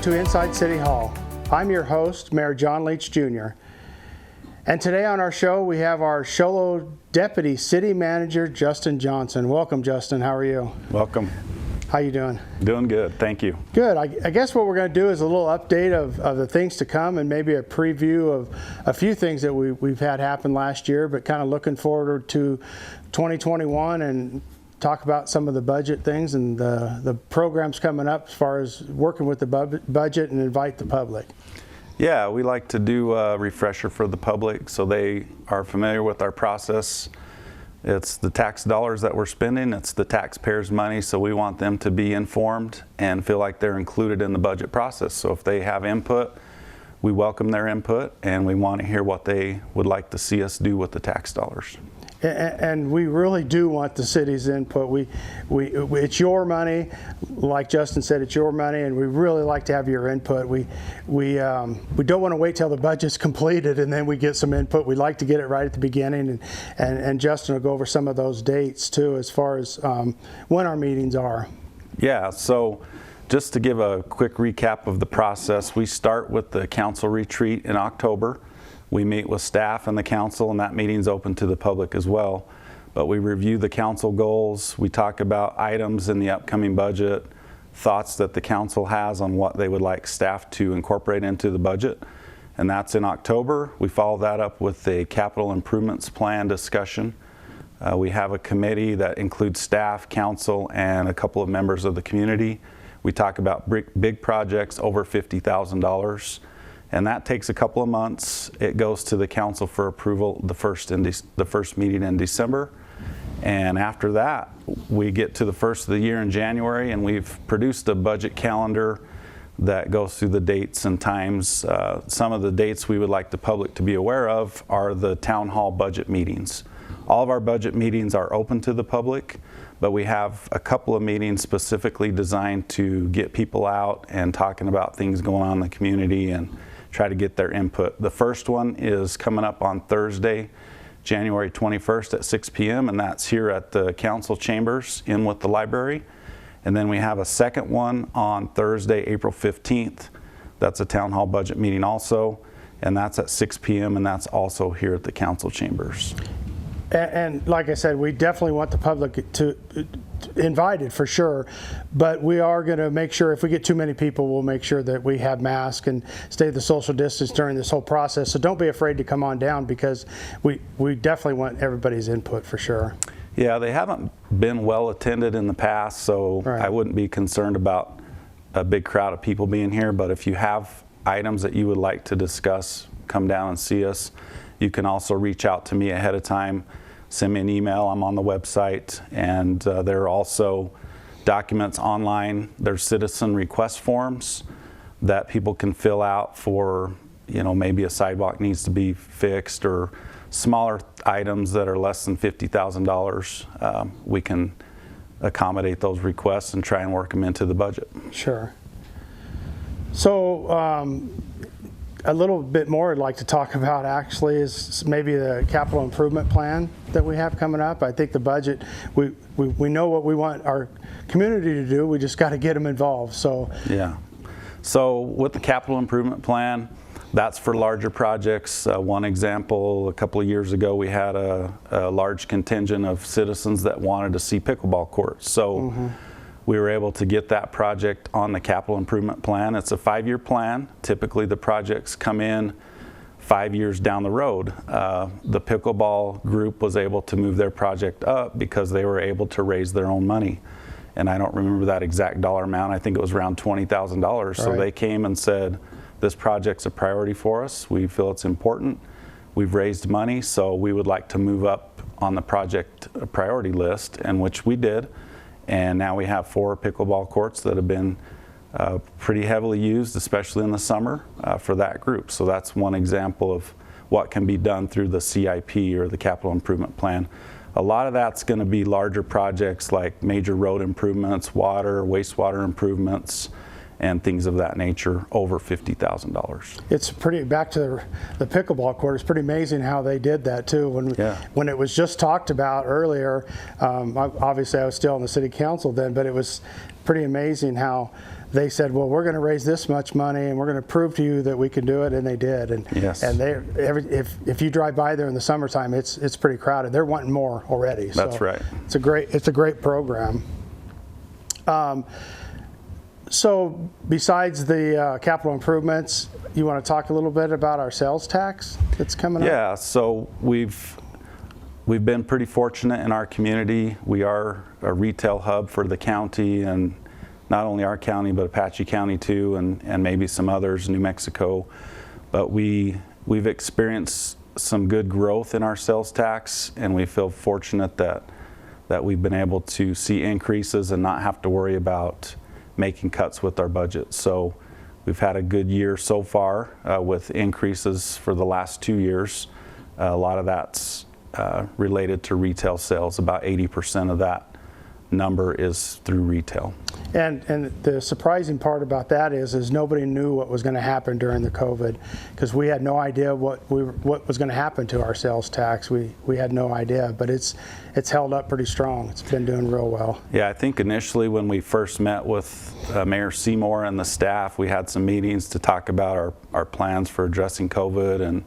to Inside City Hall. I'm your host, Mayor John Leech Jr. And today on our show, we have our Show Deputy City Manager, Justin Johnson. Welcome, Justin. How are you? Welcome. How you doing? Doing good, thank you. Good. I guess what we're going to do is a little update of the things to come and maybe a preview of a few things that we've had happen last year, but kind of looking forward to 2021 and talk about some of the budget things and the programs coming up as far as working with the budget and invite the public. Yeah, we like to do a refresher for the public so they are familiar with our process. It's the tax dollars that we're spending, it's the taxpayers' money, so we want them to be informed and feel like they're included in the budget process. So if they have input, we welcome their input and we want to hear what they would like to see us do with the tax dollars. And we really do want the city's input. It's your money, like Justin said, it's your money, and we really like to have your input. We don't want to wait till the budget's completed and then we get some input. We like to get it right at the beginning, and Justin will go over some of those dates too, as far as when our meetings are. Yeah, so just to give a quick recap of the process, we start with the council retreat in October. We meet with staff and the council, and that meeting's open to the public as well. But we review the council goals, we talk about items in the upcoming budget, thoughts that the council has on what they would like staff to incorporate into the budget. And that's in October. We follow that up with a capital improvements plan discussion. We have a committee that includes staff, council, and a couple of members of the community. We talk about big projects over $50,000. And that takes a couple of months. It goes to the council for approval the first meeting in December. And after that, we get to the first of the year in January, and we've produced a budget calendar that goes through the dates and times. Some of the dates we would like the public to be aware of are the town hall budget meetings. All of our budget meetings are open to the public, but we have a couple of meetings specifically designed to get people out and talking about things going on in the community and try to get their input. The first one is coming up on Thursday, January 21st at 6 p.m. and that's here at the council chambers in with the library. And then we have a second one on Thursday, April 15th. That's a town hall budget meeting also, and that's at 6 p.m. and that's also here at the council chambers. And like I said, we definitely want the public to invited for sure, but we are going to make sure if we get too many people, we'll make sure that we have masks and stay the social distance during this whole process. So don't be afraid to come on down, because we definitely want everybody's input for sure. Yeah, they haven't been well attended in the past, so right. I wouldn't be concerned about a big crowd of people being here, but if you have items that you would like to discuss, come down and see us. You can also reach out to me ahead of time. Send me an email. I'm on the website, and there are also documents online. There's citizen request forms that people can fill out for, maybe a sidewalk needs to be fixed or smaller items that are less than $50,000. We can accommodate those requests and try and work them into the budget. Sure. So a little bit more I'd like to talk about actually is maybe the capital improvement plan that we have coming up. I think the budget, we know what we want our community to do, we just got to get them involved. So yeah. So with the capital improvement plan, that's for larger projects. One example, a couple of years ago, we had a large contingent of citizens that wanted to see pickleball courts. So we were able to get that project on the capital improvement plan. It's a 5-year plan. Typically the projects come in 5 years down the road. The pickleball group was able to move their project up because they were able to raise their own money. And I don't remember that exact dollar amount. I think it was around $20,000. Right. So they came and said, this project's a priority for us. We feel it's important. We've raised money, so we would like to move up on the project priority list, and which we did. And now we have 4 pickleball courts that have been pretty heavily used, especially in the summer, for that group. So that's one example of what can be done through the CIP or the capital improvement plan. A lot of that's going to be larger projects like major road improvements, water, wastewater improvements, and things of that nature over $50,000. It's pretty, back to the pickleball court, it's pretty amazing how they did that too. When it was just talked about earlier, obviously I was still on the city council then, but it was pretty amazing how they said, well, we're going to raise this much money and we're going to prove to you that we can do it, and they did. And Yes. and if you drive by there in the summertime, it's pretty crowded. They're wanting more already. That's so right. It's a great program. So besides the capital improvements, you want to talk a little bit about our sales tax that's coming up? Yeah, so we've been pretty fortunate in our community. We are a retail hub for the county, and not only our county, but Apache County too, and maybe some others, New Mexico. But we've experienced some good growth in our sales tax, and we feel fortunate that we've been able to see increases and not have to worry about making cuts with our budget. So we've had a good year so far with increases for the last 2 years. A lot of that's related to retail sales. About 80% of that number is through retail. And the surprising part about that is nobody knew what was going to happen during the COVID, because we had no idea what was going to happen to our sales tax. We had no idea, but it's held up pretty strong. It's been doing real well. Yeah, I think initially when we first met with Mayor Seymour and the staff, we had some meetings to talk about our plans for addressing COVID and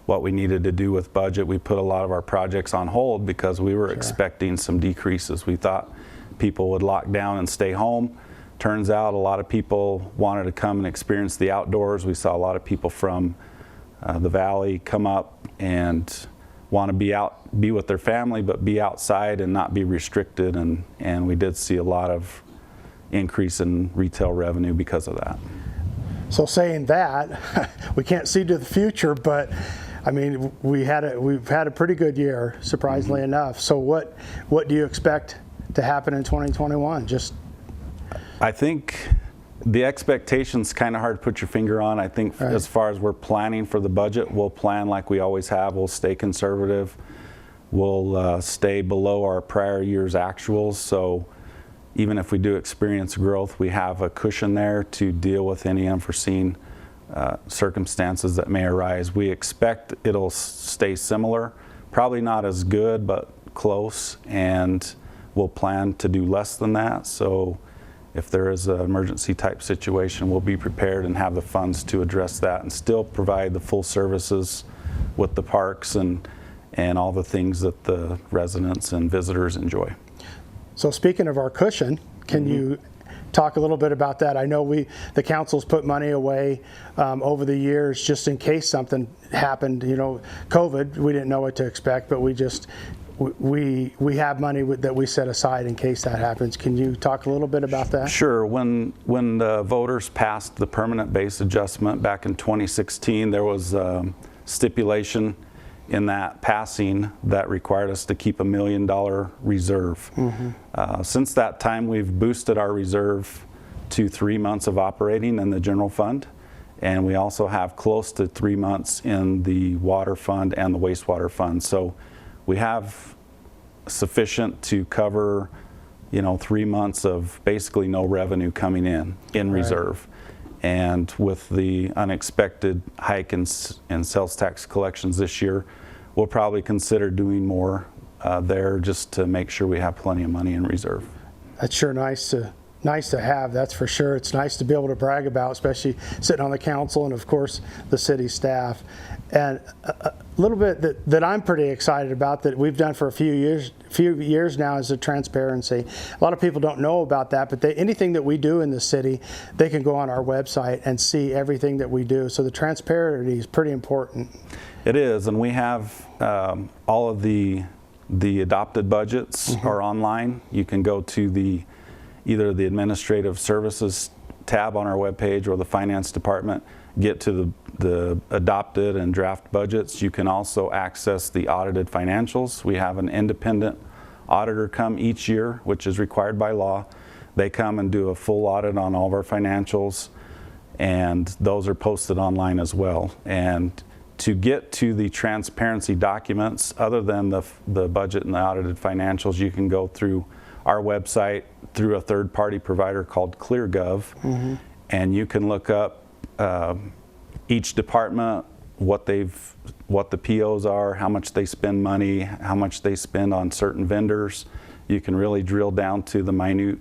what we needed to do with budget. We put a lot of our projects on hold because we were expecting some decreases. We thought people would lock down and stay home. Turns out a lot of people wanted to come and experience the outdoors. We saw a lot of people from the valley come up and want to be with their family, but be outside and not be restricted. And we did see a lot of increase in retail revenue because of that. So saying that, we can't see to the future, but I mean, we've had a pretty good year, surprisingly enough. So what do you expect to happen in 2021? I think the expectation's kind of hard to put your finger on. I think as far as we're planning for the budget, we'll plan like we always have. We'll stay conservative. We'll stay below our prior year's actuals. So even if we do experience growth, we have a cushion there to deal with any unforeseen circumstances that may arise. We expect it'll stay similar, probably not as good, but close, and we'll plan to do less than that. So if there is an emergency type situation, we'll be prepared and have the funds to address that and still provide the full services with the parks and all the things that the residents and visitors enjoy. So speaking of our cushion, can you talk a little bit about that? I know the council's put money away over the years just in case something happened. You know, COVID, we didn't know what to expect, but we have money that we set aside in case that happens. Can you talk a little bit about that? Sure. When the voters passed the permanent base adjustment back in 2016, there was a stipulation in that passing that required us to keep $1 million reserve. Since that time, we've boosted our reserve to 3 months of operating in the general fund, and we also have close to 3 months in the water fund and the wastewater fund. So we have sufficient to cover, 3 months of basically no revenue coming in reserve. And with the unexpected hike in sales tax collections this year, we'll probably consider doing more there just to make sure we have plenty of money in reserve. That's sure nice to have, that's for sure. It's nice to be able to brag about, especially sitting on the council and of course the city staff. And a little bit that I'm pretty excited about that we've done for a few years now is the transparency. A lot of people don't know about that, but anything that we do in the city, they can go on our website and see everything that we do. So the transparency is pretty important. It is, and we have all of the adopted budgets are online. You can go to either the administrative services tab on our webpage or the finance department, get to the adopted and draft budgets. You can also access the audited financials. We have an independent auditor come each year, which is required by law. They come and do a full audit on all of our financials, and those are posted online as well. And to get to the transparency documents, other than the budget and the audited financials, you can go through our website through a third-party provider called ClearGov, and you can look up each department, what the POs are, how much they spend money, how much they spend on certain vendors. You can really drill down to the minute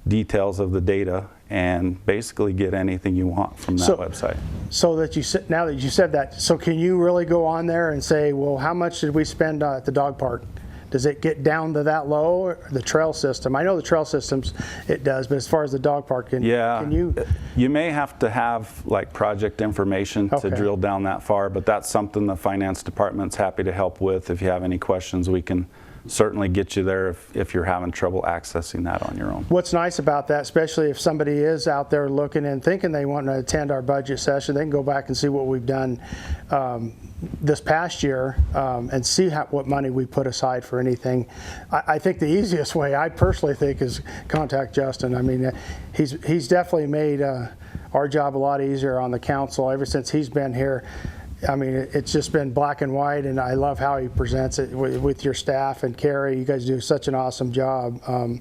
details of the data, and basically get anything you want from that website. So that now that you said that, so can you really go on there and say, well, how much did we spend at the dog park? Does it get down to that low? Or the trail system, I know the trail systems it does, but as far as the dog park, can you? You may have to have like project information to drill down that far, but that's something the finance department's happy to help with. If you have any questions, we can certainly get you there if you're having trouble accessing that on your own. What's nice about that, especially if somebody is out there looking and thinking they want to attend our budget session, they can go back and see what we've done this past year and see what money we put aside for anything. I think the easiest way, I personally think, is contact Justin. I mean, he's definitely made our job a lot easier on the council ever since he's been here. I mean, it's just been black and white, and I love how he presents it with your staff. And Carrie, you guys do such an awesome job. A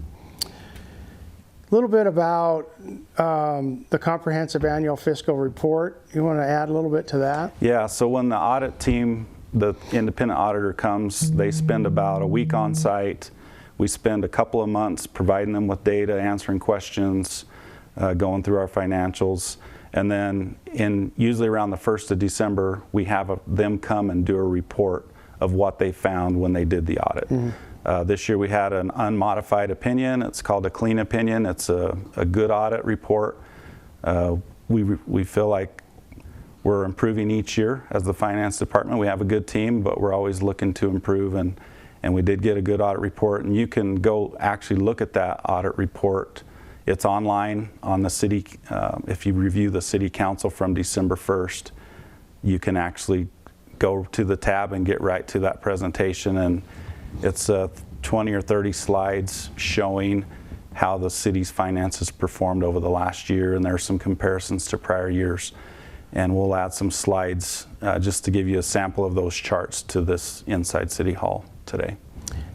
little bit about the comprehensive annual fiscal report. You want to add a little bit to that? Yeah, so when the audit team, the independent auditor comes, they spend about a week on site. We spend a couple of months providing them with data, answering questions, going through our financials. And then usually around the 1st of December, we have them come and do a report of what they found when they did the audit. This year we had an unmodified opinion. It's called a clean opinion. It's a good audit report. We feel like we're improving each year as the finance department. We have a good team, but we're always looking to improve, and we did get a good audit report. And you can go actually look at that audit report. It's online on the city. If you review the city council from December 1st, you can actually go to the tab and get right to that presentation. And it's 20 or 30 slides showing how the city's finances performed over the last year. And there's some comparisons to prior years. And we'll add some slides just to give you a sample of those charts to this inside City Hall today.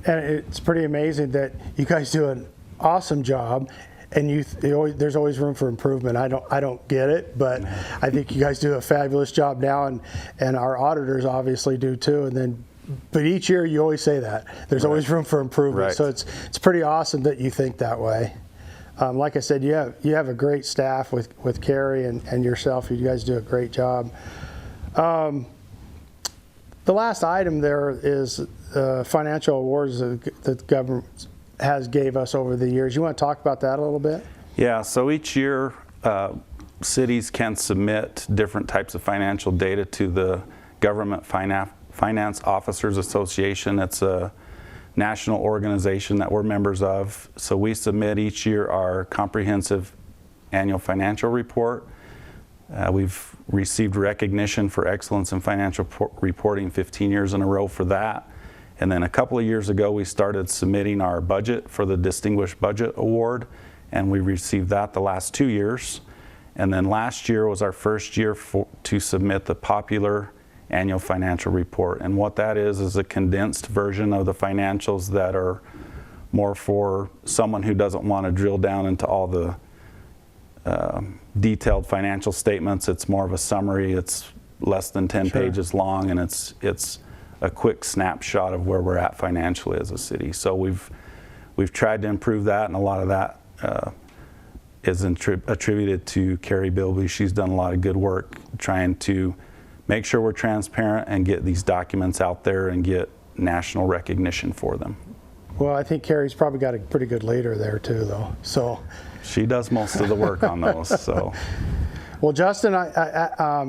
And it's pretty amazing that you guys do an awesome job. And there's always room for improvement. I don't get it, but I think you guys do a fabulous job now, and our auditors obviously do too. But each year you always say that there's always room for improvement. Right. So it's pretty awesome that you think that way. Like I said, you have a great staff with Carrie and yourself. You guys do a great job. The last item there is financial awards that the government has gave us over the years. You want to talk about that a little bit? Yeah, so each year cities can submit different types of financial data to the Government Finance Officers Association. It's a national organization that we're members of. So we submit each year our comprehensive annual financial report. We've received recognition for excellence in financial reporting 15 years in a row for that. And then a couple of years ago, we started submitting our budget for the Distinguished Budget Award, and we received that the last 2 years. And then last year was our first year to submit the popular annual financial report. And what that is a condensed version of the financials that are more for someone who doesn't want to drill down into all the detailed financial statements. It's more of a summary. It's less than 10 pages long, and it's a quick snapshot of where we're at financially as a city. So we've tried to improve that, and a lot of that is attributed to Carrie Bilby. She's done a lot of good work trying to make sure we're transparent and get these documents out there and get national recognition for them. Well, I think Carrie's probably got a pretty good leader there too, though. So she does most of the work on those. So. Well, Justin,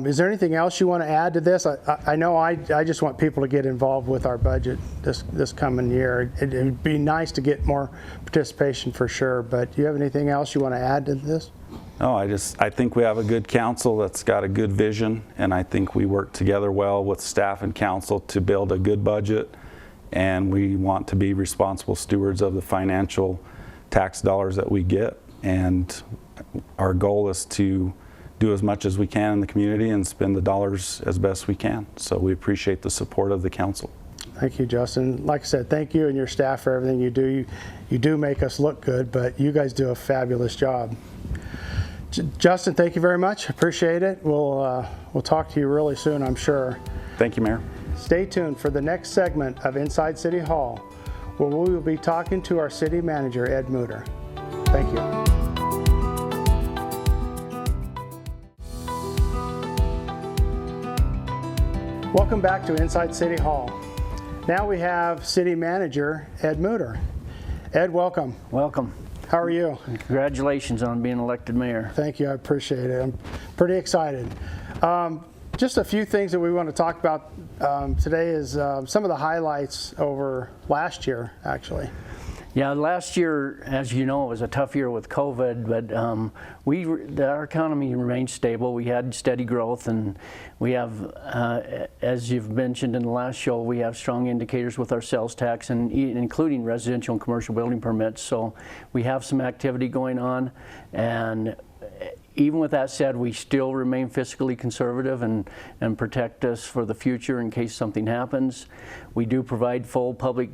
is there anything else you want to add to this? I know I just want people to get involved with our budget this coming year. It'd be nice to get more participation for sure, but do you have anything else you want to add to this? No, I think we have a good council that's got a good vision, and I think we work together well with staff and council to build a good budget, and we want to be responsible stewards of the financial tax dollars that we get, and our goal is to do as much as we can in the community and spend the dollars as best we can. So we appreciate the support of the council. Thank you, Justin. Like I said, thank you and your staff for everything you do. You do make us look good, but you guys do a fabulous job. Justin, thank you very much. Appreciate it. We'll talk to you really soon, I'm sure. Thank you, Mayor. Stay tuned for the next segment of Inside City Hall, where we will be talking to our city manager, Ed Mutter. Thank you. Welcome back to Inside City Hall. Now we have City Manager Ed Mutter. Ed, welcome. Welcome. How are you? Congratulations on being elected mayor. Thank you, I appreciate it. I'm pretty excited. Just a few things that we want to talk about today is some of the highlights over last year, actually. Yeah, last year, as you know, it was a tough year with COVID, but our economy remained stable. We had steady growth, and we have, as you've mentioned in the last show, we have strong indicators with our sales tax, and including residential and commercial building permits. So we have some activity going on, and even with that said, we still remain fiscally conservative and protect us for the future in case something happens. We do provide full public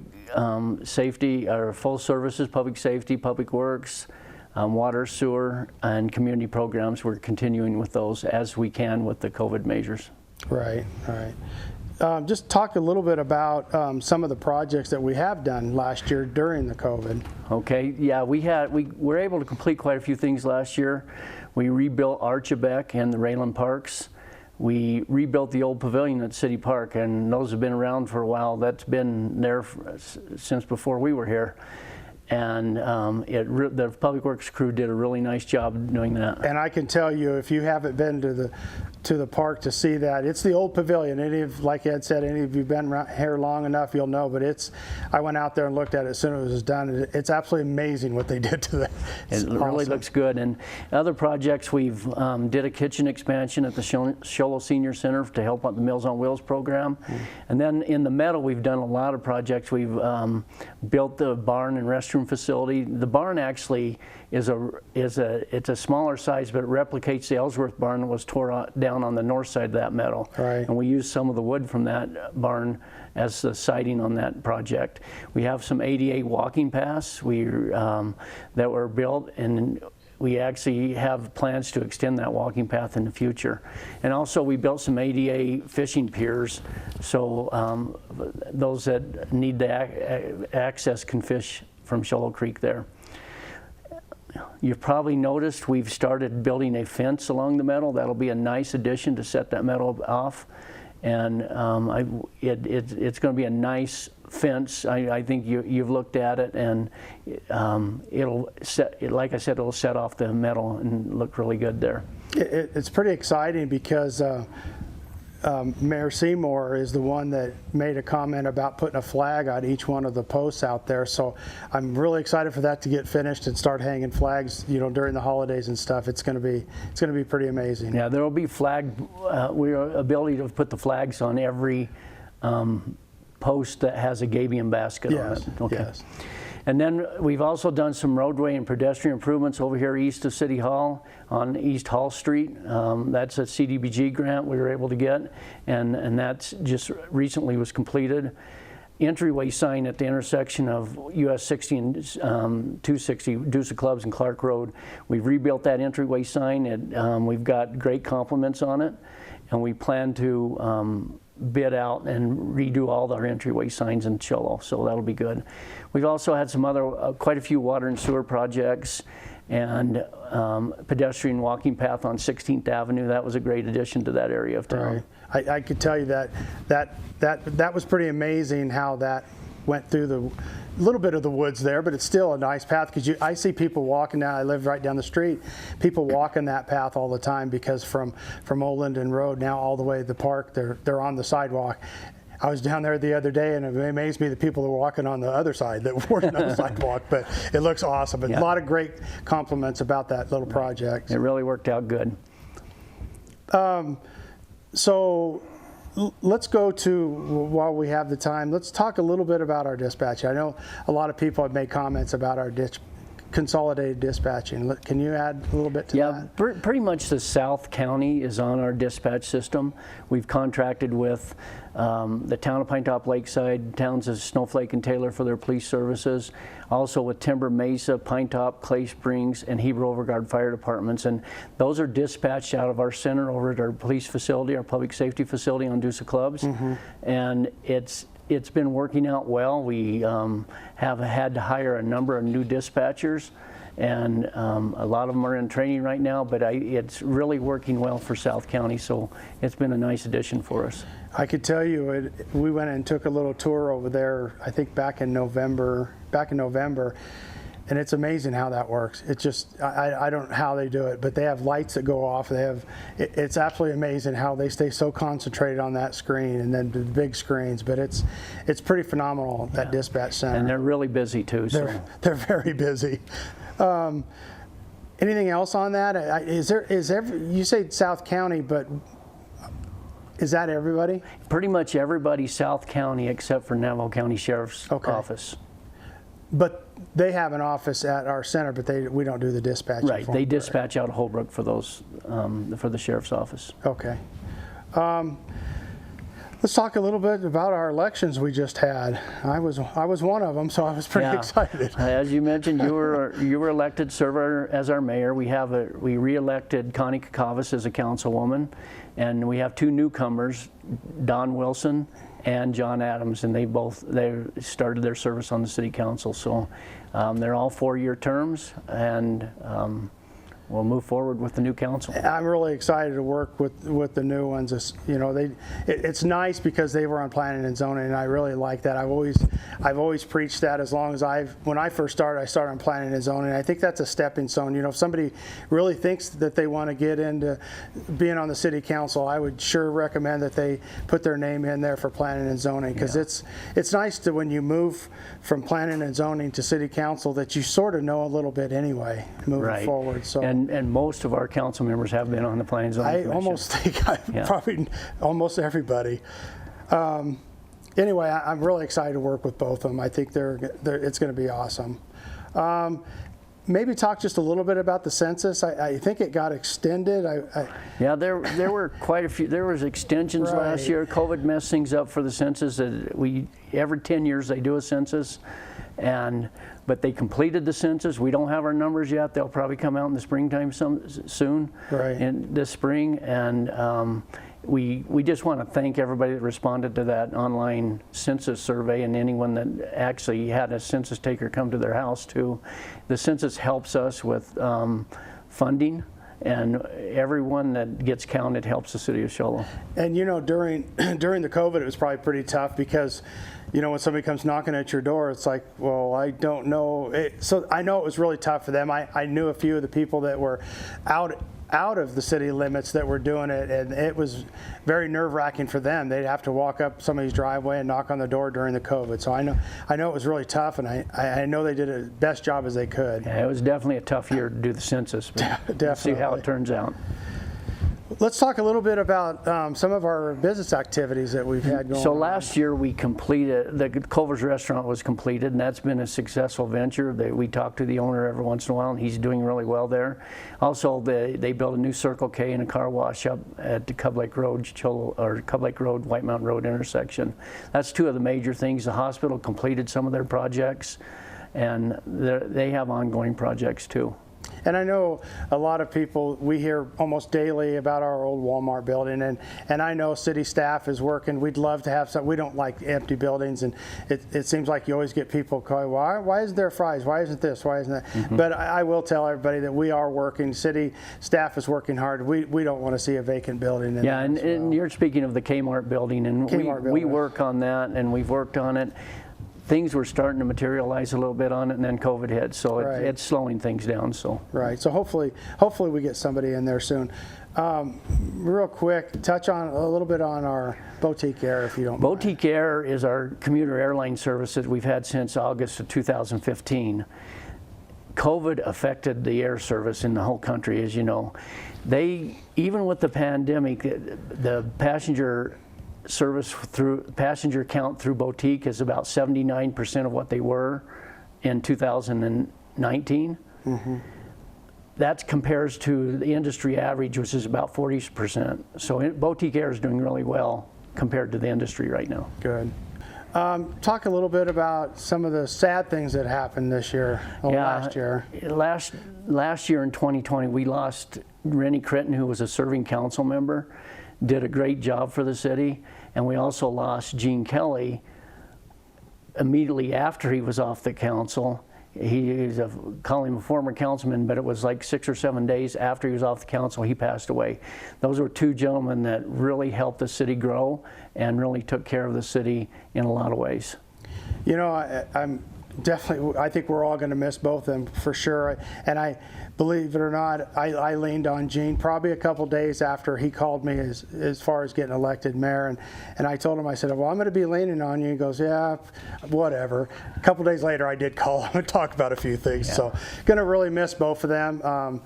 safety, or full services, public safety, public works, water, sewer, and community programs. We're continuing with those as we can with the COVID measures. Right, right. Just talk a little bit about some of the projects that we have done last year during the COVID. Okay, yeah, we were able to complete quite a few things last year. We rebuilt Archibald and the Rayland Parks. We rebuilt the old pavilion at City Park, and those have been around for a while. That's been there since before we were here. And the Public Works crew did a really nice job doing that. And I can tell you, if you haven't been to the park to see that, it's the old pavilion. Like Ed said, any of you been here long enough, you'll know. But I went out there and looked at it as soon as it was done. It's absolutely amazing what they did to that. It really looks good. And other projects, we've did a kitchen expansion at the Shoalo Senior Center to help out the Meals on Wheels program. And then in the meadow, we've done a lot of projects. We've built the barn and restroom facility. The barn actually it's a smaller size, but it replicates the Ellsworth barn that was tore down on the north side of that meadow. Right. And we used some of the wood from that barn as the siding on that project. We have some ADA walking paths that were built, and we actually have plans to extend that walking path in the future. And also we built some ADA fishing piers, so those that need the access can fish from Shoalo Creek there. You've probably noticed we've started building a fence along the meadow. That'll be a nice addition to set that meadow off. And it's going to be a nice fence. I think you've looked at it, and it'll set, like I said, it'll set off the meadow and look really good there. It's pretty exciting because Mayor Seymour is the one that made a comment about putting a flag on each one of the posts out there. So I'm really excited for that to get finished and start hanging flags, during the holidays and stuff. It's going to be pretty amazing. Yeah, there will be ability to put the flags on every post that has a gabion basket on it. Okay. Yes. And then we've also done some roadway and pedestrian improvements over here east of City Hall on East Hall Street. That's a CDBG grant we were able to get, and that's just recently was completed. Entryway sign at the intersection of US 60 and 260, Deuce Clubs and Clark Road. We've rebuilt that entryway sign. We've got great compliments on it, and we plan to bid out and redo all our entryway signs in Shoalo, so that'll be good. We've also had some other, quite a few water and sewer projects, and pedestrian walking path on 16th Avenue. That was a great addition to that area of town. Right. I could tell you that was pretty amazing how that went through the little bit of the woods there, but it's still a nice path because I see people walking down. I live right down the street. People walking that path all the time because from Old Linden Road now all the way to the park, they're on the sidewalk. I was down there the other day, and it amazed me that people are walking on the other side that weren't on the sidewalk, but it looks awesome. But yeah. A lot of great compliments about that little project. It really worked out good. So let's go to, while we have the time, let's talk a little bit about our dispatch. I know a lot of people have made comments about our consolidated dispatching. Can you add a little bit to that? Yeah, pretty much the South County is on our dispatch system. We've contracted with the town of Pine Top Lakeside, towns of Snowflake and Taylor for their police services, also with Timber Mesa, Pine Top, Clay Springs, and Heber Overguard fire departments. And those are dispatched out of our center over at our police facility, our public safety facility on Deuce Clubs. Mm-hmm. And it's been working out well. We have had to hire a number of new dispatchers, and a lot of them are in training right now, but it's really working well for South County, so it's been a nice addition for us. I could tell you, we went and took a little tour over there, I think back in November, and it's amazing how that works. It's just, I don't know how they do it, but they have lights that go off. They have, it's absolutely amazing how they stay so concentrated on that screen and then the big screens, but it's pretty phenomenal, that dispatch center. And they're really busy too. They're very busy. Anything else on that? You say South County, but is that everybody? Pretty much everybody South County except for Navajo County Sheriff's Office. But they have an office at our center, but we don't do the dispatching. Right, they dispatch out of Holbrook for those, for the Sheriff's Office. Okay. Let's talk a little bit about our elections we just had. I was one of them, so I was pretty excited. As you mentioned, you were elected to serve as our mayor. We re-elected Connie Kakavas as a councilwoman, and we have two newcomers, Don Wilson and John Adams, and they started their service on the city council. So they're all 4-year terms, and we'll move forward with the new council. I'm really excited to work with the new ones. It's nice because they were on planning and zoning, and I really like that. I've always preached that. As long as when I first started, I started on planning and zoning. I think that's a stepping stone. If somebody really thinks that they want to get into being on the city council, I would sure recommend that they put their name in there for planning and zoning, because it's nice to, when you move from planning and zoning to city council, that you sort of know a little bit anyway moving forward. So. And most of our council members have been on the Planning and Zoning Commission. I almost think probably almost everybody. Anyway, I'm really excited to work with both of them. I think it's going to be awesome. Maybe talk just a little bit about the census. I think it got extended. Yeah, there were quite a few. There was extensions last year. COVID messed things up for the census. Every 10 years they do a census, but they completed the census. We don't have our numbers yet. They'll probably come out in the springtime soon, in this spring. And we just want to thank everybody that responded to that online census survey, and anyone that actually had a census taker come to their house too. The census helps us with funding, and everyone that gets counted helps the city of Shoalo. And during the COVID, it was probably pretty tough, because when somebody comes knocking at your door, it's like, well, I don't know. So I know it was really tough for them. I knew a few of the people that were out of the city limits that were doing it, and it was very nerve-wracking for them. They'd have to walk up somebody's driveway and knock on the door during the COVID. So I know it was really tough, and I know they did the best job as they could. Yeah, it was definitely a tough year to do the census, but definitely. We'll see how it turns out. Let's talk a little bit about some of our business activities that we've had going on. So last year we completed, the Culver's restaurant was completed, and that's been a successful venture. We talk to the owner every once in a while, and he's doing really well there. Also, they built a new Circle K and a car wash up at the Cub Lake Road, White Mountain Road intersection. That's two of the major things. The hospital completed some of their projects, and they have ongoing projects too. And I know a lot of people, we hear almost daily about our old Walmart building, and I know city staff is working. We'd love to have some. We don't like empty buildings, and it seems like you always get people calling, why isn't there fries? Why isn't this? Why isn't that? Mm-hmm. But I will tell everybody that we are working. City staff is working hard. We don't want to see a vacant building. And you're speaking of the Kmart building, and we work on that, and we've worked on it. Things were starting to materialize a little bit on it, and then COVID hit, so it's slowing things down. So so hopefully we get somebody in there soon. Real quick, touch on a little bit on our Boutique Air, if you don't mind. Boutique Air is our commuter airline service that we've had since August of 2015. COVID affected the air service in the whole country, as you know. Even with the pandemic, the passenger count through Boutique is about 79% of what they were in 2019. Mm-hmm. That compares to the industry average, which is about 40%. So Boutique Air is doing really well compared to the industry right now. Good. Talk a little bit about some of the sad things that happened this year, last year. Last year in 2020, we lost Rennie Critton, who was a serving council member. Did a great job for the city, and we also lost Gene Kelly immediately after he was off the council, call him a former councilman, but it was like 6 or 7 days after he was off the council, he passed away. Those were two gentlemen that really helped the city grow and really took care of the city in a lot of ways. You know, I think we're all going to miss both of them for sure. And I, believe it or not, I leaned on Gene probably a couple days after he called me as far as getting elected mayor. And I told him, I said, well, I'm going to be leaning on you. He goes, yeah, whatever. A couple days later, I did call him and talk about a few things. Yeah. So going to really miss both of them.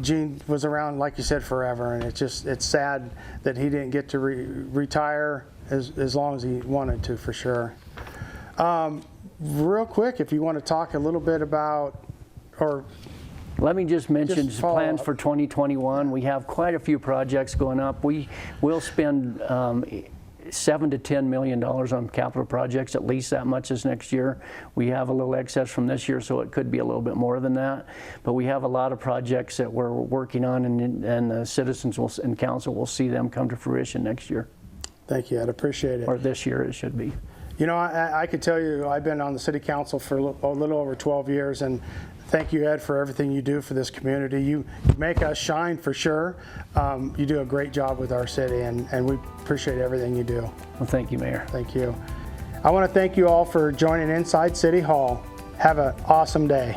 Gene was around, like you said, forever. And it's sad that he didn't get to retire as long as he wanted to, for sure. Real quick, if you want to talk a little bit about, or let me just mention plans up for 2021. We have quite a few projects going up. We will spend $7 to $10 million on capital projects, at least that much this next year. We have a little excess from this year, so it could be a little bit more than that. But we have a lot of projects that we're working on, and the citizens and council will see them come to fruition next year. Thank you, I'd appreciate it. Or this year, it should be. You know, I could tell you, I've been on the city council for a little over 12 years, and thank you, Ed, for everything you do for this community. You make us shine, for sure. You do a great job with our city, and we appreciate everything you do. Well, thank you, Mayor. Thank you. I want to thank you all for joining Inside City Hall. Have an awesome day.